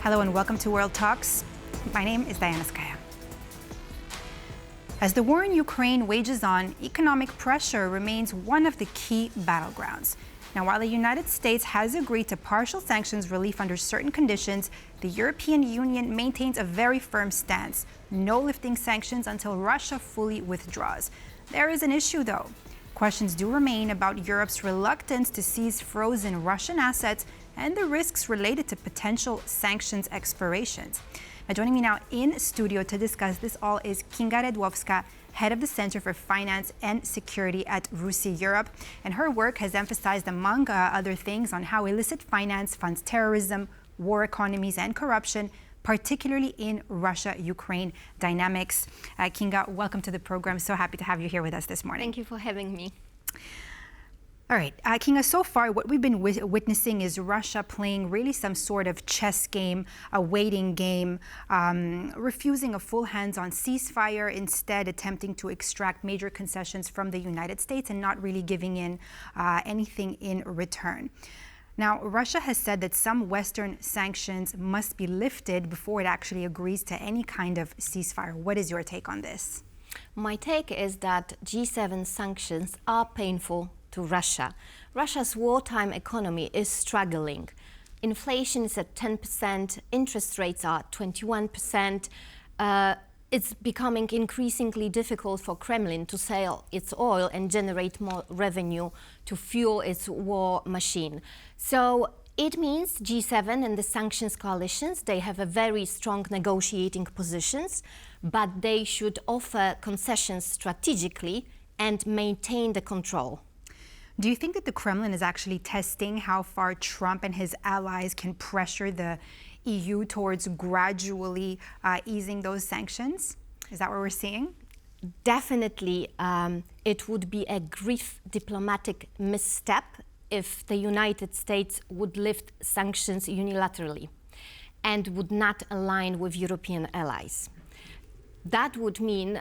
Hello and welcome to World Talks. My name is Diana Skaya. As the war in Ukraine wages on, economic pressure remains one of the key battlegrounds. Now, while the United States has agreed to partial sanctions relief under certain conditions, the European Union maintains a very firm stance: no lifting sanctions until Russia fully withdraws. There is an issue, though. Questions do remain about Europe's reluctance to seize frozen Russian assets and the risks related to potential sanctions expirations. Now, joining me now in studio to discuss this all is Kinga Redłowska, head of the Center for Finance and Security at RUSI Europe. And her work has emphasized, among other things, on how illicit finance funds terrorism, war economies, and corruption, particularly in Russia-Ukraine dynamics. Kinga, welcome to the program. So happy to have you here with us this morning. Thank you for having me. All right, Kinga, so far what we've been witnessing is Russia playing really some sort of chess game, a waiting game, refusing a full hands-on ceasefire, instead attempting to extract major concessions from the United States and not really giving in anything in return. Now, Russia has said that some Western sanctions must be lifted before it actually agrees to any kind of ceasefire. What is your take on this? My take is that G7 sanctions are painful to Russia. Russia's wartime economy is struggling. Inflation is at 10%, interest rates are 21%. It's becoming increasingly difficult for Kremlin to sell its oil and generate more revenue to fuel its war machine. So it means G7 and the sanctions coalitions, they have a very strong negotiating positions, but they should offer concessions strategically and maintain the control. Do you think that the Kremlin is actually testing how far Trump and his allies can pressure the EU towards gradually easing those sanctions? Is that what we're seeing? Definitely, it would be a grave diplomatic misstep if the United States would lift sanctions unilaterally and would not align with European allies. That would mean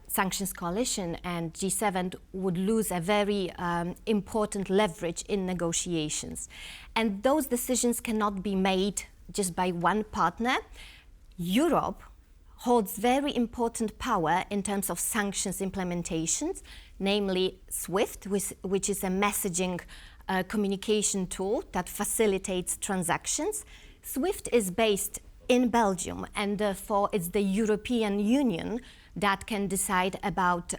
sanctions coalition and G7 would lose a very important leverage in negotiations. And those decisions cannot be made just by one partner. Europe holds very important power in terms of sanctions implementations, namely SWIFT, which is a messaging communication tool that facilitates transactions. SWIFT is based in Belgium, and therefore it's the European Union that can decide about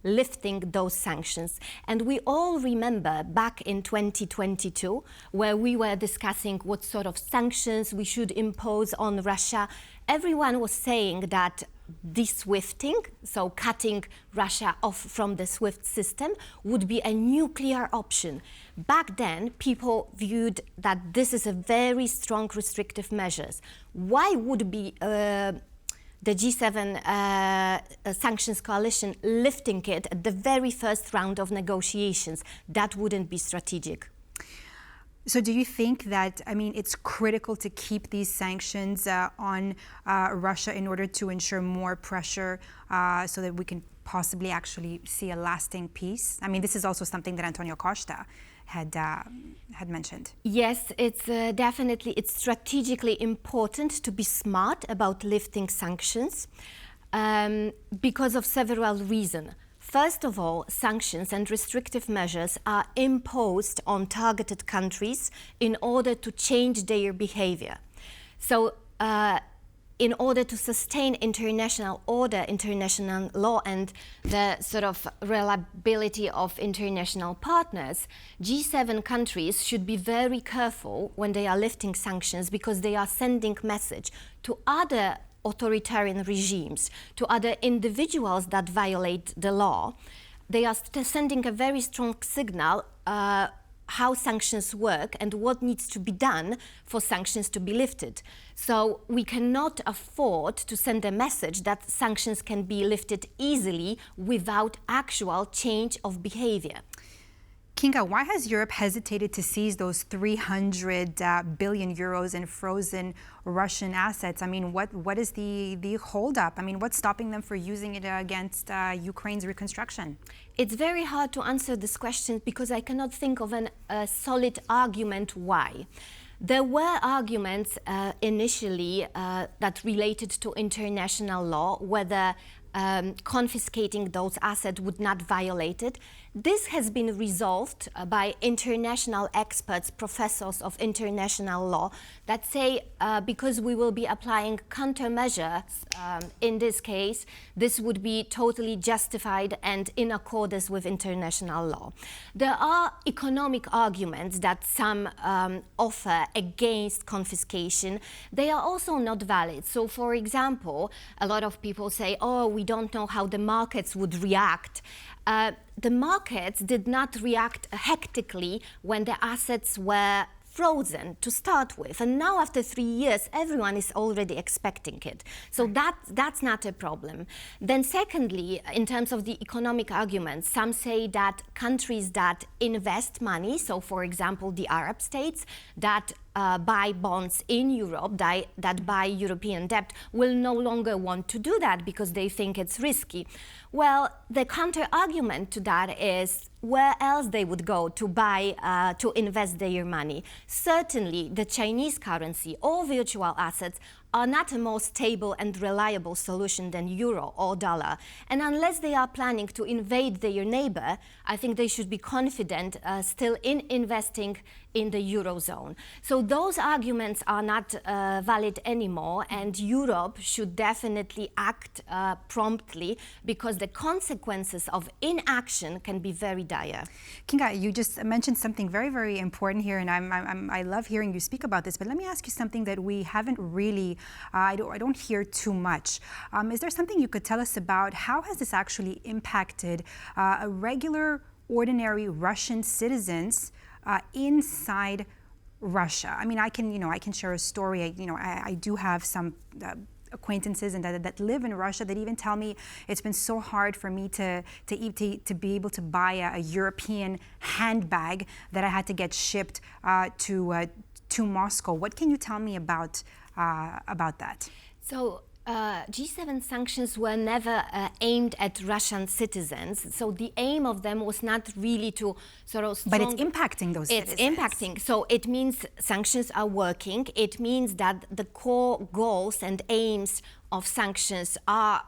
lifting those sanctions. And we all remember back in 2022, where we were discussing what sort of sanctions we should impose on Russia. Everyone was saying that de-SWIFTing, so cutting Russia off from the SWIFT system, would be a nuclear option. Back then, people viewed that this is a very strong restrictive measures. Why would be the G7 sanctions coalition lifting it at the very first round of negotiations? That wouldn't be strategic. So do you think that, it's critical to keep these sanctions on Russia in order to ensure more pressure so that we can possibly actually see a lasting peace? This is also something that Antonio Costa had mentioned. Yes, it's definitely, it's strategically important to be smart about lifting sanctions because of several reasons. First of all, sanctions and restrictive measures are imposed on targeted countries in order to change their behavior. So, in order to sustain international order, international law, and the sort of reliability of international partners, G7 countries should be very careful when they are lifting sanctions, because they are sending message to other authoritarian regimes, to other individuals that violate the law. They are sending a very strong signal how sanctions work and what needs to be done for sanctions to be lifted. So we cannot afford to send a message that sanctions can be lifted easily without actual change of behavior. Kinga, why has Europe hesitated to seize those 300 billion euros in frozen Russian assets? What is the holdup? What's stopping them from using it against Ukraine's reconstruction? It's very hard to answer this question because I cannot think of a solid argument why. There were arguments initially that related to international law, whether confiscating those assets would not violate it. This has been resolved by international experts, professors of international law, that say because we will be applying countermeasures in this case, this would be totally justified and in accordance with international law. There are economic arguments that some offer against confiscation. They are also not valid. So, for example, a lot of people say, oh, we don't know how the markets would react. The markets did not react hectically when the assets were frozen to start with, and now after 3 years everyone is already expecting it, so that's not a problem. Then secondly, in terms of the economic arguments, some say that countries that invest money, so for example the Arab states that buy bonds in Europe, that buy European debt, will no longer want to do that because they think it's risky. Well, the counter-argument to that is where else they would go to buy, to invest their money. Certainly, the Chinese currency or virtual assets are not a more stable and reliable solution than euro or dollar. And unless they are planning to invade their neighbor, I think they should be confident still in investing in the Eurozone. So those arguments are not valid anymore, and Europe should definitely act promptly because the consequences of inaction can be very dire. Kinga, you just mentioned something very, very important here, and I love hearing you speak about this, but let me ask you something that we haven't really, I don't hear too much. Is there something you could tell us about how has this actually impacted a regular, ordinary Russian citizens inside Russia? I mean, I can share a story. I do have some acquaintances and that live in Russia that even tell me it's been so hard for me to be able to buy a European handbag that I had to get shipped to Moscow. What can you tell me about that? So G7 sanctions were never aimed at Russian citizens. So the aim of them was not really to sort of... But it's impacting those citizens. It's impacting. So it means sanctions are working. It means that the core goals and aims of sanctions are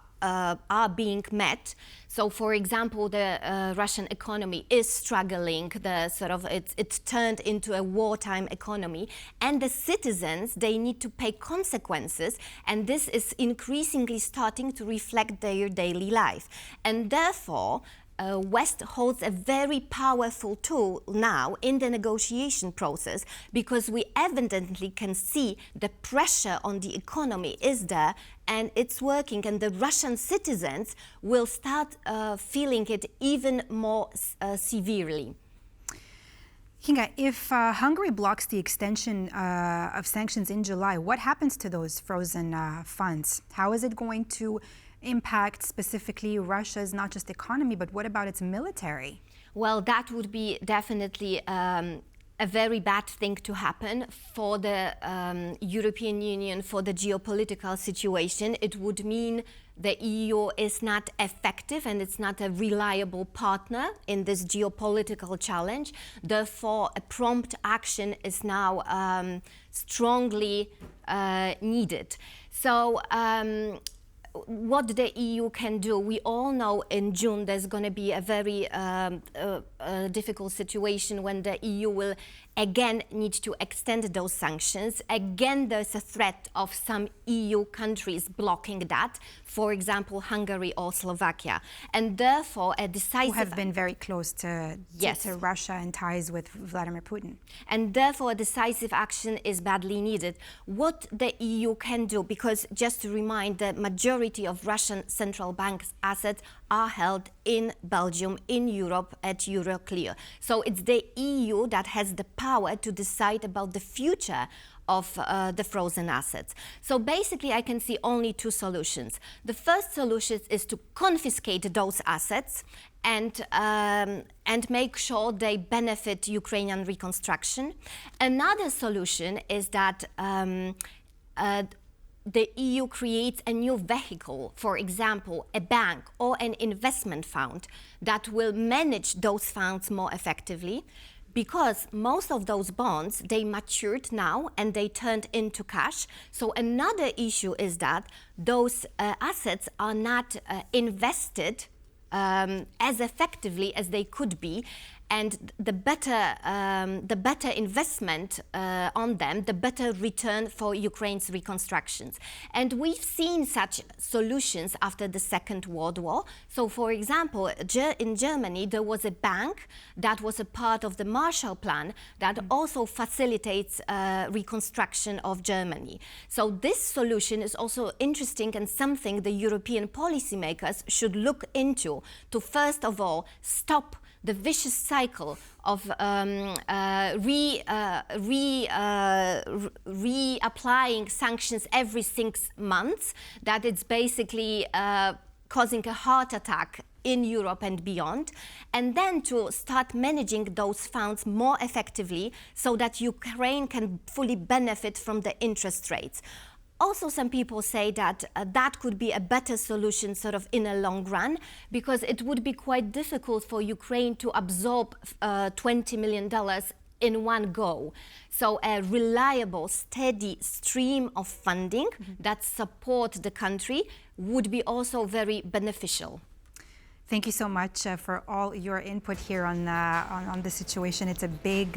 being met. So, for example, the Russian economy is struggling. It's turned into a wartime economy, and the citizens, they need to pay consequences, and this is increasingly starting to reflect their daily life. And therefore, West holds a very powerful tool now in the negotiation process, because we evidently can see the pressure on the economy is there and it's working, and the Russian citizens will start feeling it even more severely. Kinga, if Hungary blocks the extension of sanctions in July, what happens to those frozen funds? How is it going to impact specifically Russia's not just economy, but what about its military? Well, that would be definitely a very bad thing to happen for the European Union, for the geopolitical situation. It would mean the EU is not effective and it's not a reliable partner in this geopolitical challenge. Therefore, a prompt action is now strongly needed. So, what the EU can do, we all know in June there's going to be a very difficult situation when the EU will again need to extend those sanctions. Again, there's a threat of some EU countries blocking that, for example, Hungary or Slovakia. And therefore, a decisive... Who have been very close to Russia and ties with Vladimir Putin. And therefore, a decisive action is badly needed. What the EU can do, because just to remind, the majority of Russian central bank's assets are held in Belgium, in Europe, at Euroclear. So it's the EU that has the power to decide about the future of the frozen assets. So basically, I can see only two solutions. The first solution is to confiscate those assets and make sure they benefit Ukrainian reconstruction. Another solution is that the EU creates a new vehicle, for example, a bank or an investment fund that will manage those funds more effectively. because most of those bonds, they matured now and they turned into cash. So another issue is that those assets are not invested as effectively as they could be, and the better investment on them, the better return for Ukraine's reconstructions. And we've seen such solutions after the Second World War. So, for example, in Germany, there was a bank that was a part of the Marshall Plan that also facilitates reconstruction of Germany. So this solution is also interesting and something the European policymakers should look into to, first of all, stop the vicious cycle of reapplying sanctions every 6 months, that it's basically causing a heart attack in Europe and beyond, and then to start managing those funds more effectively so that Ukraine can fully benefit from the interest rates. Also, some people say that that could be a better solution sort of in a long run, because it would be quite difficult for Ukraine to absorb $20 million in one go. So a reliable, steady stream of funding that support the country would be also very beneficial. Thank you so much for all your input here on the situation. It's a big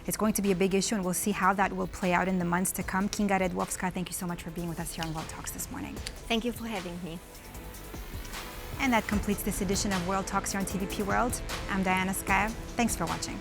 It's going to be a big issue, and we'll see how that will play out in the months to come. Kinga Redłowska, thank you so much for being with us here on World Talks this morning. Thank you for having me. And that completes this edition of World Talks here on TVP World. I'm Diana Skaya. Thanks for watching.